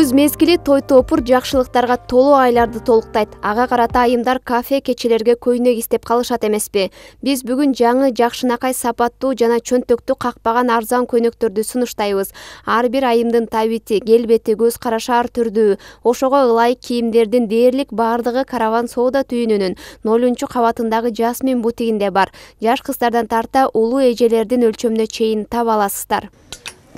Күз мезгили той топур жакшылыктарга толуу айларды толуктайт. Ага карата айымдар кафе кечелерге көйнөк издеп калышат эмеспи? Биз бүгүн жаңы жакшынакай сапаттуу жана чөнтөктү какпаган арзан көйнөктөрдү сунуштайбыз. Ар бир айымдын табити, келбети, көз карашы ар түрдүү. Ошого ылайык кийимдердин дээрлик бардыгы Караван соода түйүнүнүн 0-кабатындагы Жасмин бутигинде бар. Жаш кыздардан тарта улуу эжелердин өлчөмүнө чейин таба аласыздар.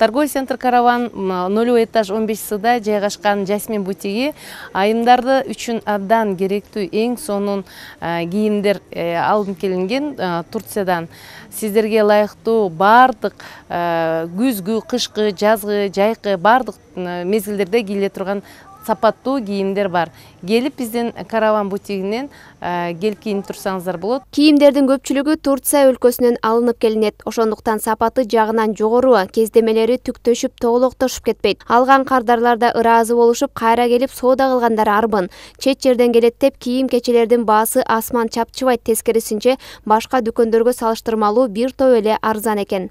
Торговый центр Караван 0 этаж 15-сыда жайгашкан Жасмин бутиги айымдарды үчүн абдан керектүү эң сонун кийимдер алынып келинген Турциядан. Сиздерге ылайыктуу бардык күзгү, кышкы, жазгы, жайкы бардык мезгилдерде кийиле турган сапаттуу кийимдер бар. Келип биздин Караван бутигинен келип кийинип турсаңыздар болот. Кийимдердин көпчүлүгү Турция өлкөсүнөн алынып келинет. Ошондуктан сапаты жагынан жогору, кездемелери түктөшүп, тоголоктошуп кетпейт. Алган кардарлар да ыраазы болушуп, кайра келип соода кылгандар арбын. Чет жерден келет деп кийим кечелердин баасы асман чапчыбайт, тескерисинче башка дүкөндөргө салыштырмалуу бир топ эле арзан экен.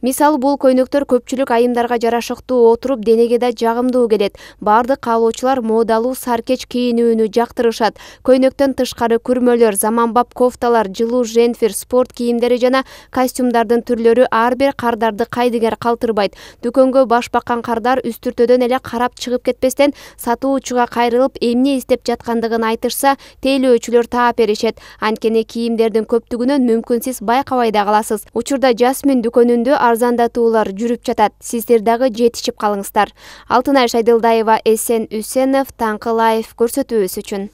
Мисалы бул көйнөктөр көпчүлүк айымдарга жарашыктуу отуруп, денеге да жагымдуу келет. Бардык каалоочулар модалуу саркеч кийинүүнү жактырышат. Көйнөктөн тышкары күрмөлөр, заманбап кофталар, жылуу женфир, спорт кийимдери жана костюмдардын түрлөрү ар бир кардарды кайдыгер калтырбайт. Дүкөнгө баш баккан кардар үстүртөдөн эле карап чыгып кетпестен, сатуучуга кайрылып, эмне издеп жаткандыгын айтышса, тейлөөчүлөр таап беришет. Анткени кийимдердин көптүгүнөн мүмкүн сиз байкабай да каласыз. Учурда Жасмин дүкөнүндө арзандатуулар жүрүп жатат. Сиздер дагы жетишип калыңыздар. Алтынай Шайдылдаева, Эсен Үсенов, Таңкы Лайф көрсөтүүбүз үчүн.